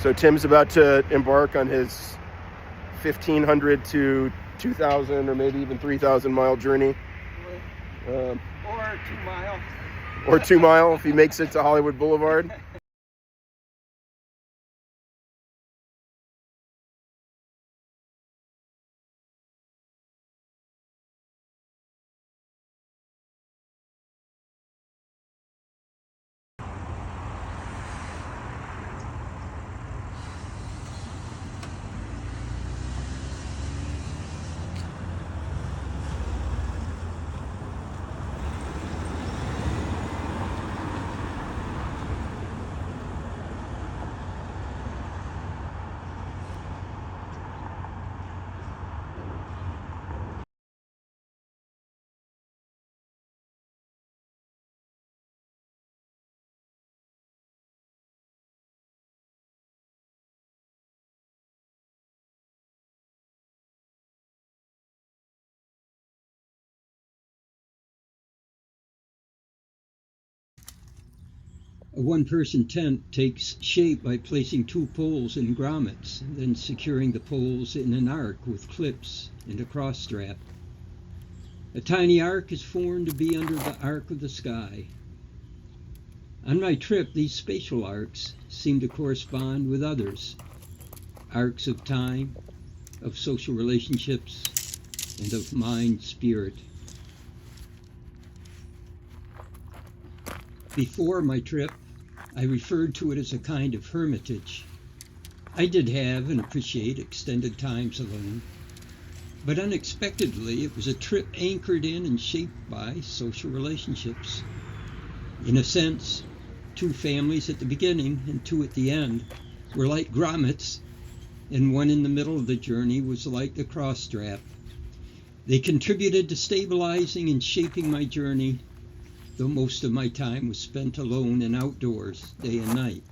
So Tim's about to embark on his 1,500 to 2,000 or maybe even 3,000 mile journey. Or 2 mile. Or 2 mile if he makes it to Hollywood Boulevard. A one-person tent takes shape by placing 2 poles in grommets, then securing the poles in an arc with clips and a cross strap. A tiny arc is formed to be under the arc of the sky. On my trip, these spatial arcs seem to correspond with others, arcs of time, of social relationships, and of mind-spirit. Before my trip, I referred to it as a kind of hermitage. I did have and appreciate extended times alone, but unexpectedly it was a trip anchored in and shaped by social relationships. In a sense, 2 families at the beginning and 2 at the end were like grommets, and one in the middle of the journey was like the cross strap. They contributed to stabilizing and shaping my journey, though most of my time was spent alone and outdoors, day and night.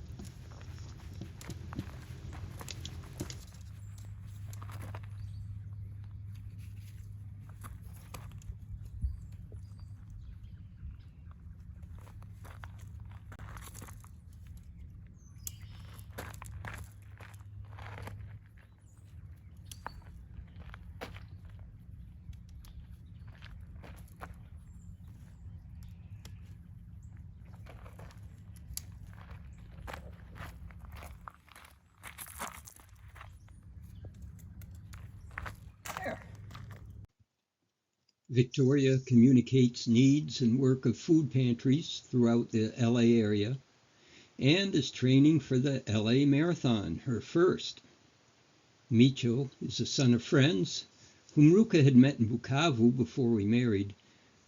Victoria communicates needs and work of food pantries throughout the LA area and is training for the LA Marathon, her first. Micho is a son of friends whom Ruka had met in Bukavu before we married,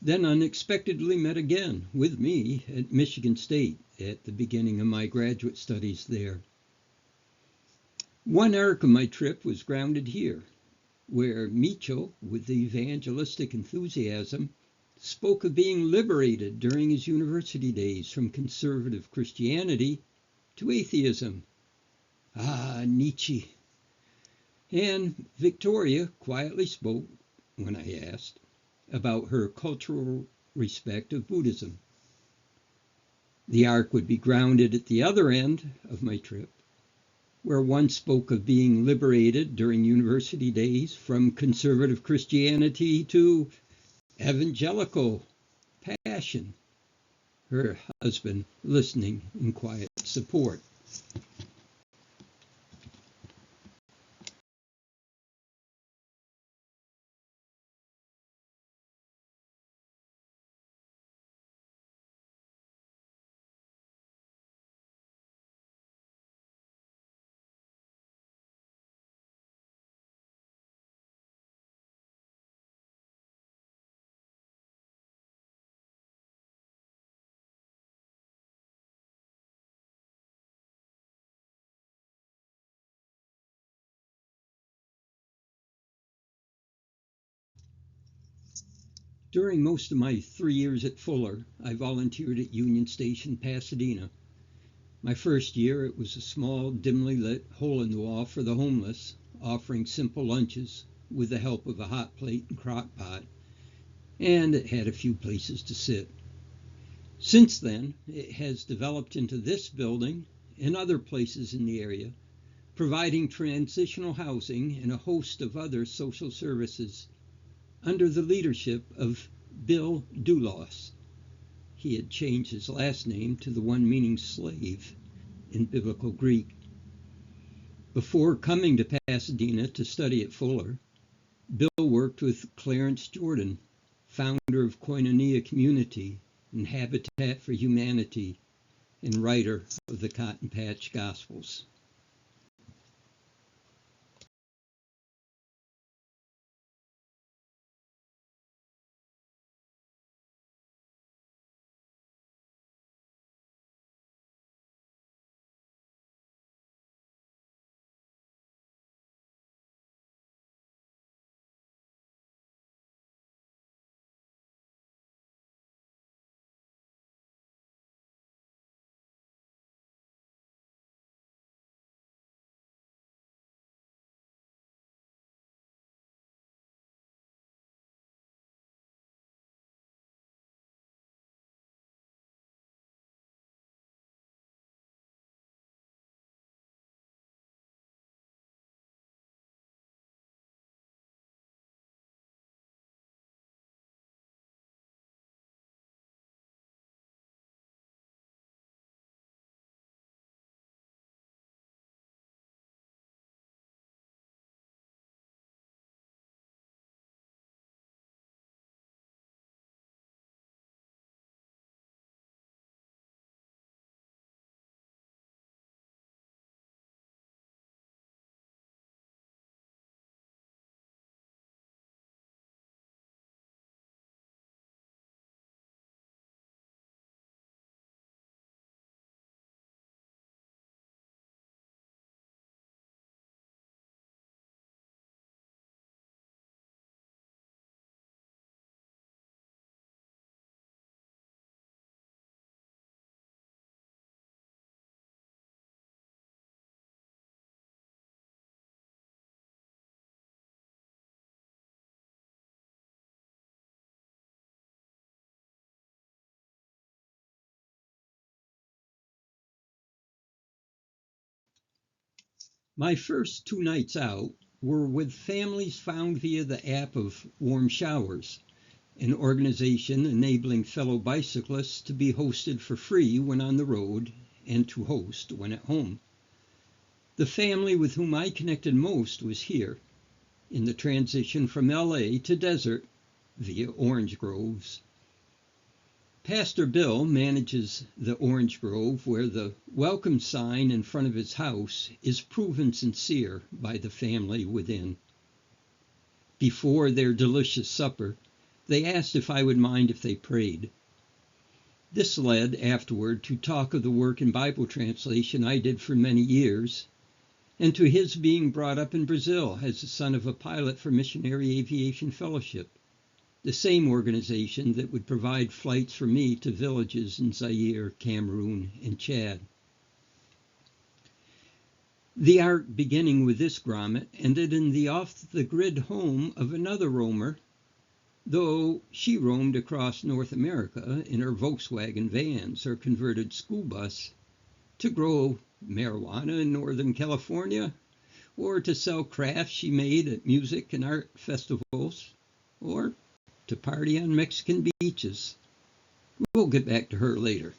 then unexpectedly met again with me at Michigan State at the beginning of my graduate studies there. One arc of my trip was grounded here, where Micho, with evangelistic enthusiasm, spoke of being liberated during his university days from conservative Christianity to atheism. Ah, Nietzsche. And Victoria quietly spoke, when I asked, about her cultural respect of Buddhism. The arc would be grounded at the other end of my trip, where one spoke of being liberated during university days from conservative Christianity to evangelical passion, her husband listening in quiet support. During most of my 3 years at Fuller, I volunteered at Union Station, Pasadena. My first year, it was a small, dimly lit hole in the wall for the homeless, offering simple lunches with the help of a hot plate and crock pot, and it had a few places to sit. Since then, it has developed into this building and other places in the area providing transitional housing and a host of other social services under the leadership of Bill Doulos. He had changed his last name to the one meaning slave in Biblical Greek. Before coming to Pasadena to study at Fuller, Bill worked with Clarence Jordan, founder of Koinonia Community and Habitat for Humanity, and writer of the Cotton Patch Gospels. My first 2 nights out were with families found via the app of Warm Showers, an organization enabling fellow bicyclists to be hosted for free when on the road and to host when at home. The family with whom I connected most was here, in the transition from LA to desert via orange groves. Pastor Bill manages the orange grove where the welcome sign in front of his house is proven sincere by the family within. Before their delicious supper, they asked if I would mind if they prayed. This led afterward to talk of the work in Bible translation I did for many years, and to his being brought up in Brazil as the son of a pilot for Missionary Aviation Fellowship, the same organization that would provide flights for me to villages in Zaire, Cameroon, and Chad. The art beginning with this grommet ended in the off-the-grid home of another roamer, though she roamed across North America in her Volkswagen vans or converted school bus to grow marijuana in Northern California, or to sell crafts she made at music and art festivals, or to party on Mexican beaches. We'll get back to her later.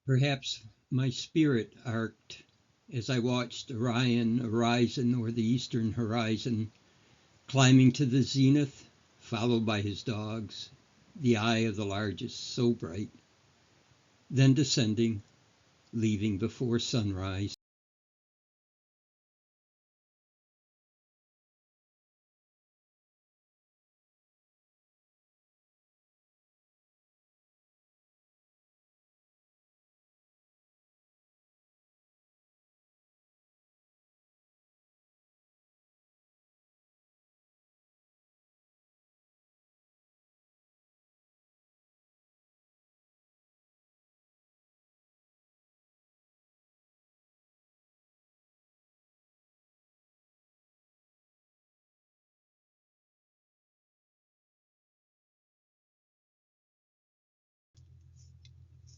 Perhaps my spirit arced as I watched Orion arise over the eastern horizon, climbing to the zenith, followed by his dogs, the eye of the largest so bright, then descending, leaving before sunrise.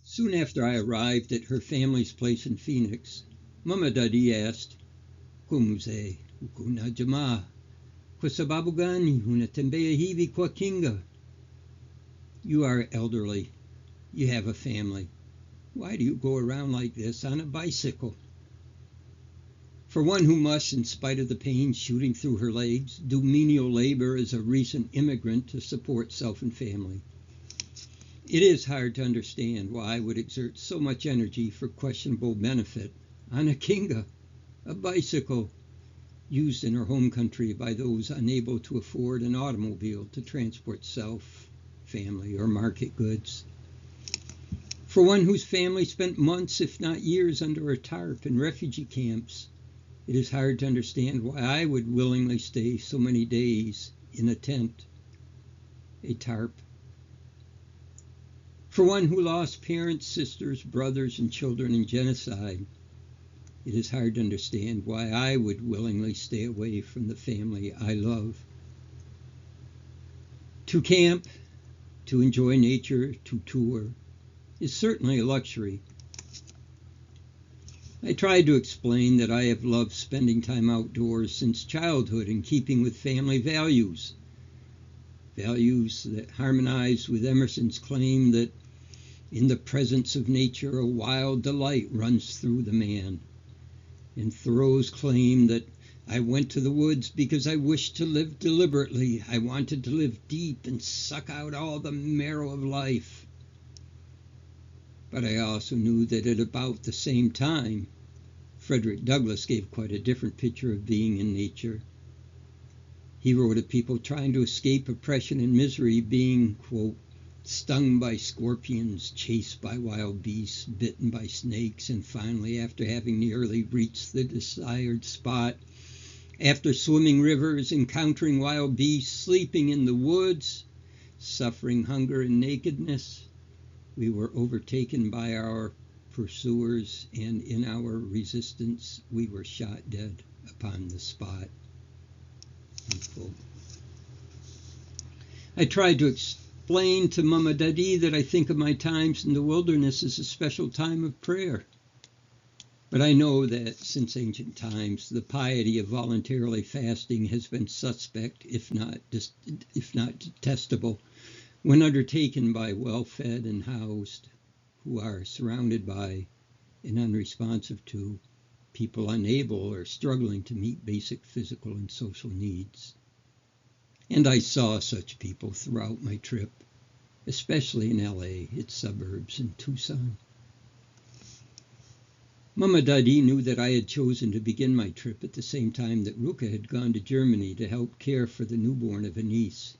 Soon after I arrived at her family's place in Phoenix, Mama Dadi asked, Kumuze, ukuna jama, kwa sababu gani unatembea hivi kwa kinga? You are elderly. You have a family. Why do you go around like this on a bicycle? For one who must, in spite of the pain shooting through her legs, do menial labor as a recent immigrant to support self and family, it is hard to understand why I would exert so much energy for questionable benefit on a kinga, a bicycle, used in her home country by those unable to afford an automobile to transport self, family, or market goods. For one whose family spent months, if not years, under a tarp in refugee camps, it is hard to understand why I would willingly stay so many days in a tent, a tarp. For one who lost parents, sisters, brothers, and children in genocide, it is hard to understand why I would willingly stay away from the family I love. To camp, to enjoy nature, to tour, is certainly a luxury. I tried to explain that I have loved spending time outdoors since childhood in keeping with family values, values that harmonize with Emerson's claim that in the presence of nature a wild delight runs through the man, and Thoreau's claim that I went to the woods because I wished to live deliberately. I wanted to live deep and suck out all the marrow of life. But I also knew that at about the same time, Frederick Douglass gave quite a different picture of being in nature. He wrote of people trying to escape oppression and misery being, quote, stung by scorpions, chased by wild beasts, bitten by snakes, and finally, after having nearly reached the desired spot, after swimming rivers, encountering wild beasts, sleeping in the woods, suffering hunger and nakedness, we were overtaken by our pursuers, and in our resistance, we were shot dead upon the spot. Unquote. I tried to explain to Mama Dadi that I think of my times in the wilderness as a special time of prayer. But I know that since ancient times, the piety of voluntarily fasting has been suspect, if not detestable, when undertaken by well-fed and housed, who are surrounded by and unresponsive to people unable or struggling to meet basic physical and social needs. And I saw such people throughout my trip, especially in LA, its suburbs, and Tucson. Mama Dadi knew that I had chosen to begin my trip at the same time that Ruka had gone to Germany to help care for the newborn of a niece.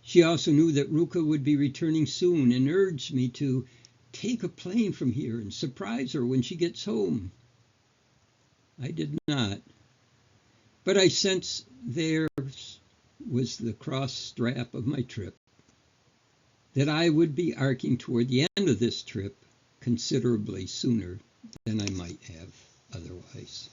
She also knew that Ruka would be returning soon and urged me to take a plane from here and surprise her when she gets home. I did not, but I sensed there was the cross strap of my trip, that I would be arcing toward the end of this trip considerably sooner than I might have otherwise.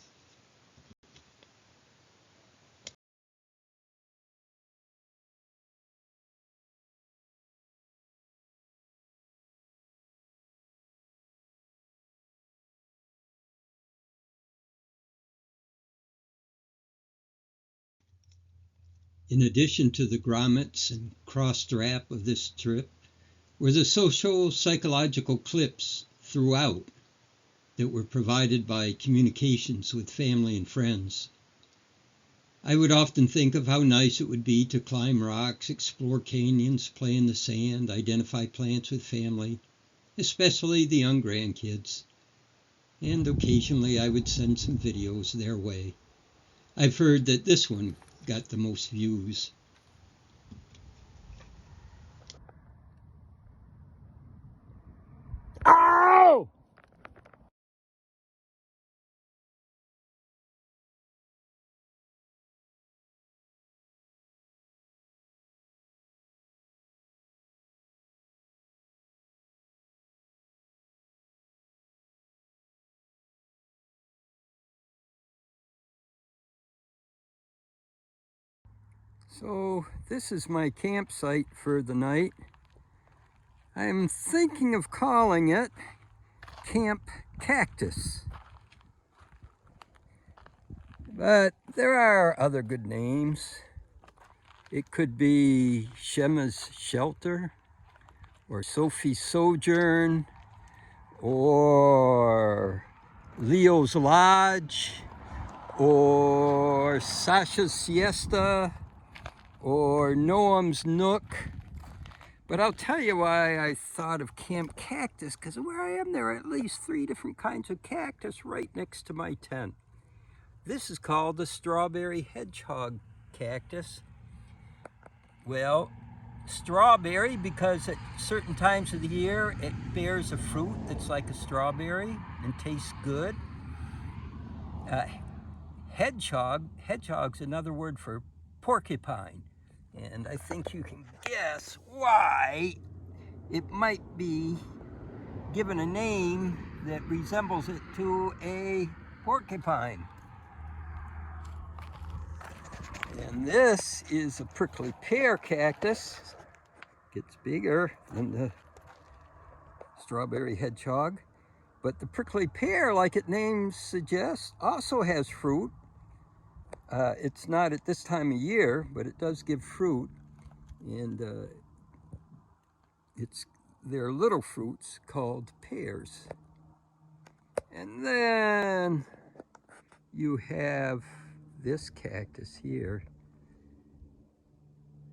In addition to the grommets and cross strap of this trip were the social psychological clips throughout that were provided by communications with family and friends. I would often think of how nice it would be to climb rocks, explore canyons, play in the sand, identify plants with family, especially the young grandkids. And occasionally I would send some videos their way. I've heard that this one got the most views. Ow! So this is my campsite for the night. I'm thinking of calling it Camp Cactus. But there are other good names. It could be Shema's Shelter, or Sophie's Sojourn, or Leo's Lodge, or Sasha's Siesta, or Noam's Nook. But I'll tell you why I thought of Camp Cactus, because where I am there are at least 3 different kinds of cactus right next to my tent. This is called the strawberry hedgehog cactus. Well, strawberry because at certain times of the year it bears a fruit that's like a strawberry and tastes good. Hedgehog's another word for porcupine. And I think you can guess why it might be given a name that resembles it to a porcupine. And this is a prickly pear cactus. Gets bigger than the strawberry hedgehog. But the prickly pear, like its name suggests, also has fruit. It's not at this time of year, but it does give fruit. And they're little fruits called pears. And then you have this cactus here,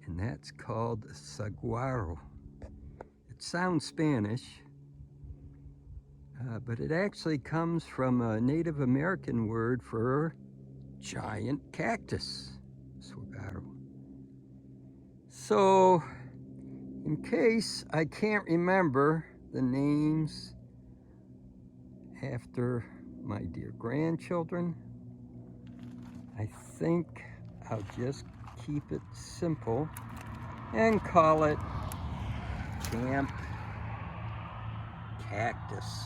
and that's called saguaro. It sounds Spanish, but it actually comes from a Native American word for giant cactus, saguaro. So, in case I can't remember the names after my dear grandchildren, I think I'll just keep it simple and call it Camp Cactus.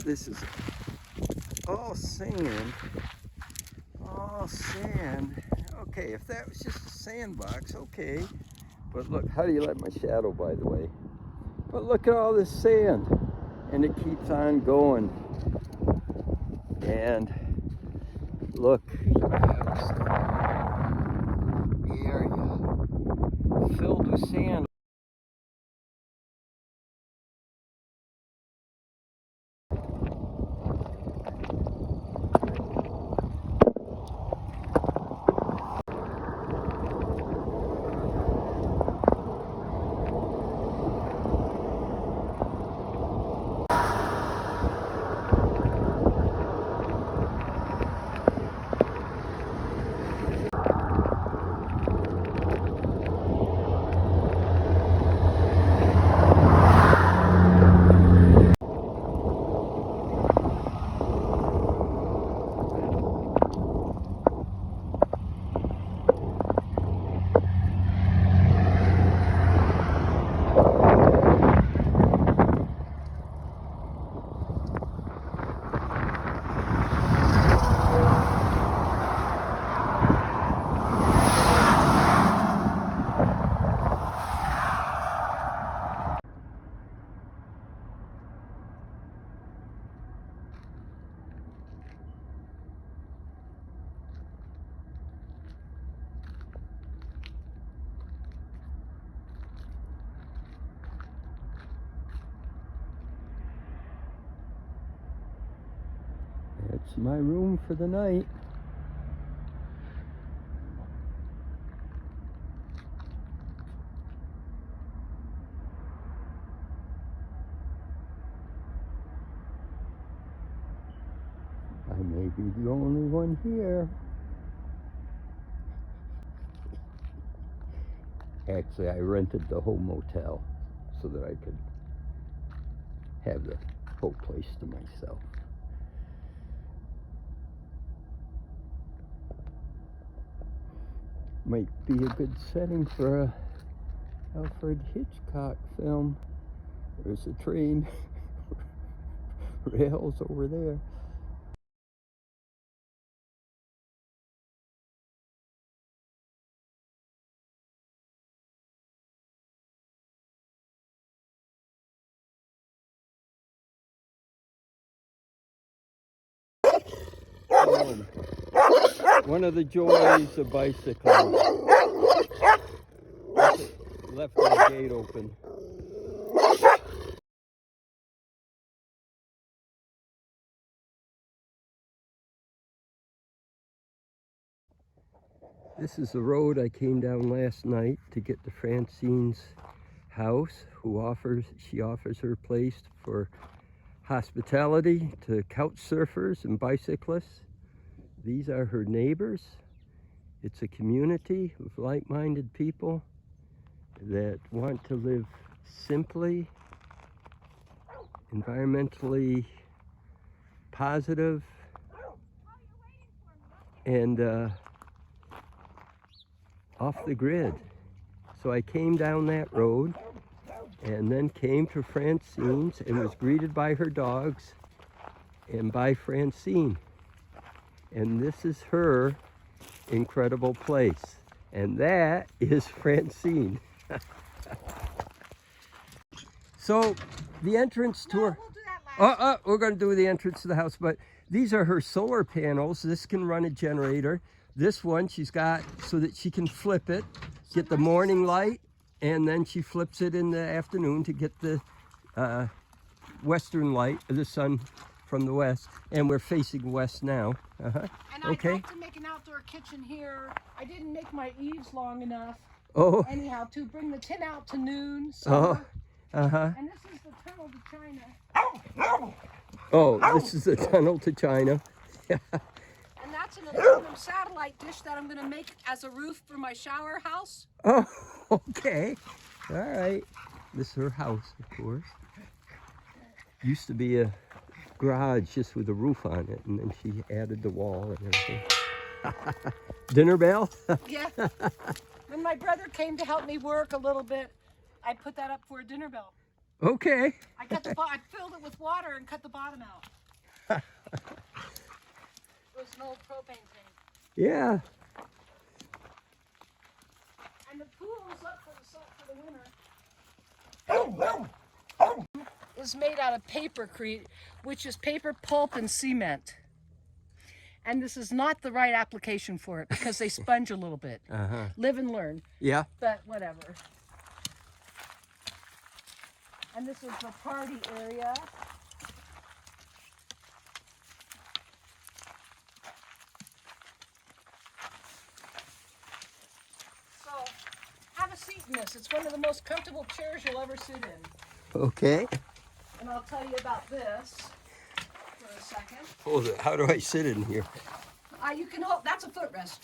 This is all sand. All sand. Okay, if that was just a sandbox, okay. But look, how do you like my shadow, by the way? But look at all this sand. And it keeps on going. And look, the area filled with sand. That's my room for the night. I may be the only one here. Actually, I rented the whole motel so that I could have the whole place to myself. Might be a good setting for a Alfred Hitchcock film. There's a train rails over there. One of the joys of bicycling. Left the gate open. This is the road I came down last night to get to Francine's house, she offers her place for hospitality to couch surfers and bicyclists. These are her neighbors. It's a community of like-minded people that want to live simply, environmentally positive, and off the grid. So I came down that road and then came to Francine's and was greeted by her dogs and by Francine. And this is her incredible place. And that is Francine. So the entrance to her... We'll do that last. We're going to do the entrance to the house, but these are her solar panels. This can run a generator. This one she's got so that she can flip it, get the morning light, and then she flips it in the afternoon to get the western light of the sun from the west. And we're facing west now. And Okay. I have to make an outdoor kitchen here. I didn't make my eaves long enough. Oh. Anyhow, to bring the tin out to noon. Oh. So, and this is the tunnel to China. Oh, this is the tunnel to China. And that's an aluminum satellite dish that I'm going to make as a roof for my shower house. Oh, okay. All right. This is her house, of course. Used to be a garage just with a roof on it, and then she added the wall and everything. Dinner bell? Yeah. When my brother came to help me work a little bit, I put that up for a dinner bell. Okay. I filled it with water and cut the bottom out. It was an old propane tank. Yeah. And the pool's up for the winter. Is made out of papercrete, which is paper pulp and cement. And this is not the right application for it because they sponge a little bit. Uh-huh. Live and learn. Yeah. But whatever. And this is the party area. So, have a seat in this. It's one of the most comfortable chairs you'll ever sit in. Okay. And I'll tell you about this for a second. Hold it. How do I sit in here? You can hold, that's a footrest.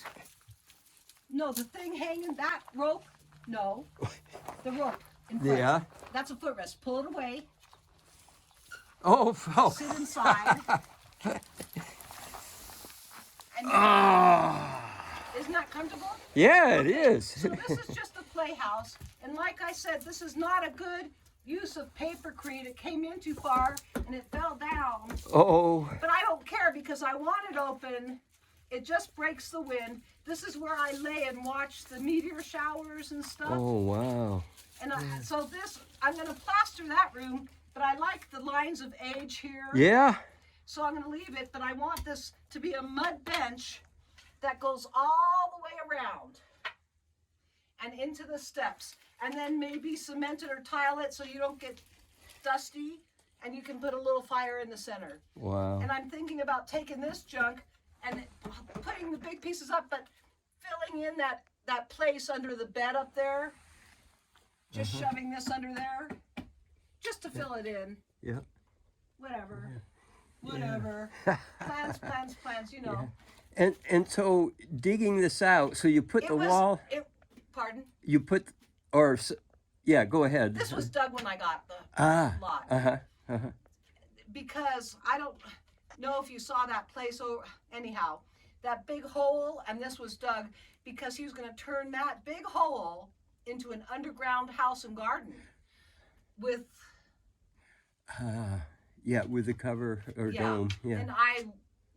No, the thing hanging, that rope, no. The rope in front. Yeah. That's a footrest. Pull it away. Oh. Sit inside. And isn't that comfortable? Yeah, it is. So this is just a playhouse. And like I said, this is not a good use of papercrete. It came in too far and it fell down. Oh. But I don't care because I want it open. It just breaks the wind. This is where I lay and watch the meteor showers and stuff. Oh, wow. And so this, I'm going to plaster that room, but I like the lines of age here. Yeah. So I'm going to leave it, but I want this to be a mud bench that goes all the way around and into the steps. And then maybe cement it or tile it so you don't get dusty, and you can put a little fire in the center. Wow. And I'm thinking about taking this junk and putting the big pieces up, but filling in that place under the bed up there. Just shoving this under there, just to fill it in. Yeah. Whatever. Whatever. Plans, you know. Yeah. And so digging this out, so you put wall. Pardon? You put, yeah, go ahead. This was dug when I got the lot. Because I don't know if you saw that place. Oh, anyhow, that big hole, and this was dug because he was going to turn that big hole into an underground house and garden with yeah, with a cover or dome. Yeah. And I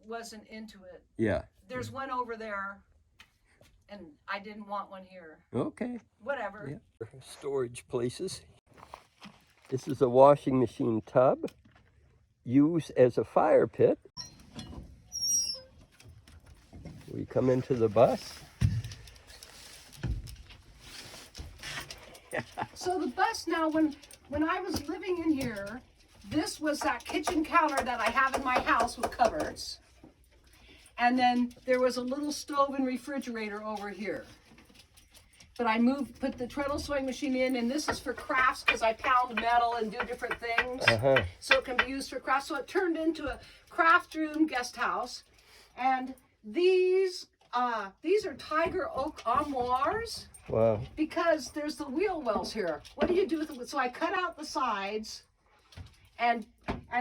wasn't into it. Yeah. There's one over there, and I didn't want one here. Okay. Whatever. Yeah. Storage places. This is a washing machine tub used as a fire pit. We come into the bus. So the bus now, when I was living in here, this was that kitchen counter that I have in my house with cupboards. And then there was a little stove and refrigerator over here. But I put the treadle sewing machine in, and this is for crafts because I pound metal and do different things. So it can be used for crafts. So it turned into a craft room guest house. And these are tiger oak armoires. Wow. Because there's the wheel wells here. What do you do with it? So I cut out the sides, and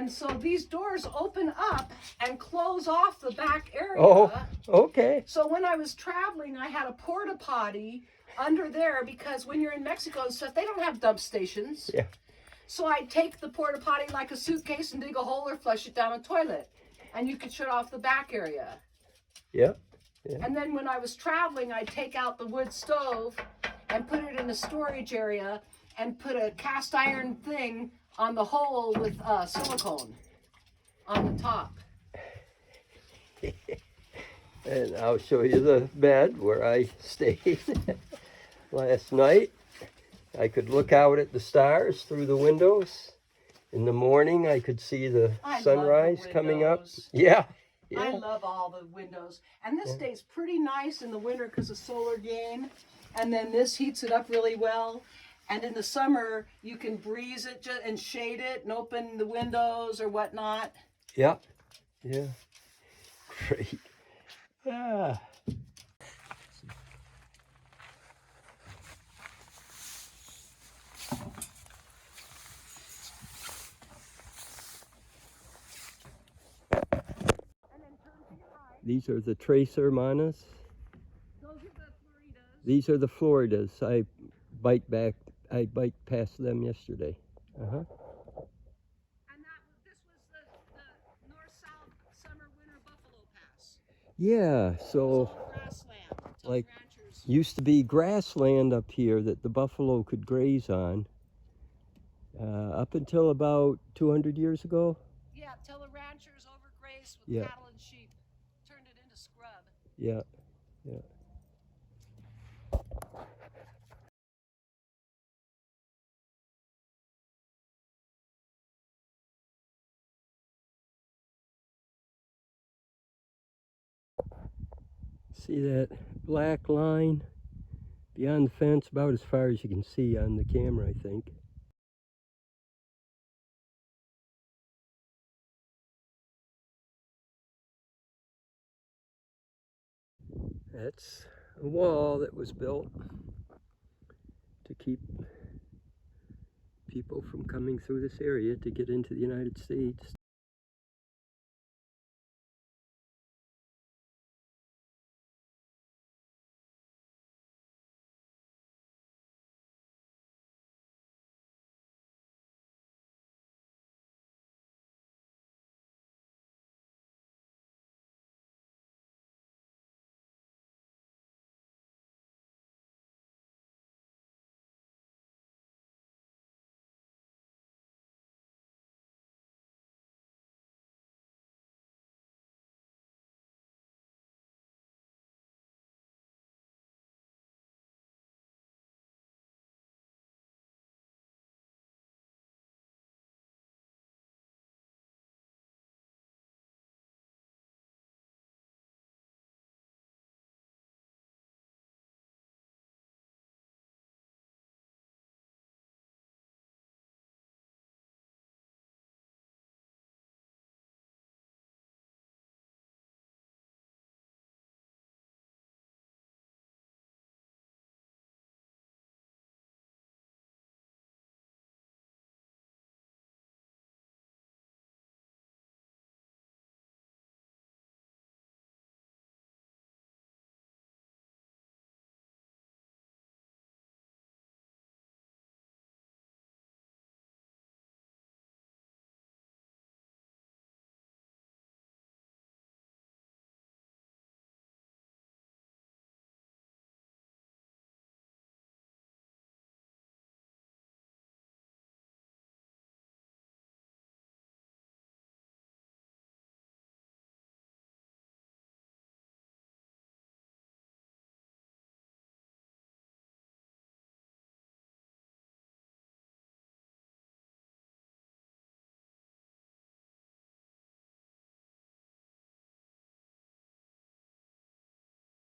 so these doors open up and close off the back area. Oh, okay. So when I was traveling, I had a porta potty under there because when you're in Mexico and stuff, they don't have dump stations. Yeah. So I take the porta potty like a suitcase and dig a hole or flush it down a toilet, and you could shut off the back area. Yep. Yeah. And then when I was traveling, I'd take out the wood stove and put it in a storage area and put a cast iron thing on the hole with silicone on the top. And I'll show you the bed where I stayed last night. I could look out at the stars through the windows. In the morning, I could see the sunrise coming up. Yeah. Yeah. I love all the windows. And this stays pretty nice in the winter because of solar gain. And then this heats it up really well. And in the summer, you can breeze it and shade it and open the windows or whatnot. Yeah. Yeah. Great. Ah. These are the Tres Hermanas. Those are the Floridas. These are the Floridas. I biked past them yesterday. Uh-huh. And this was the north-south summer-winter buffalo pass. Yeah, It was so all grassland until like the ranchers. used to be grassland up here that the buffalo could graze on up until about 200 years ago. Yeah, till the ranchers overgrazed with Yeah. cattle and sheep, turned it into scrub. Yeah, yeah. See that black line beyond the fence, about as far as you can see on the camera, I think. That's a wall that was built to keep people from coming through this area to get into the United States.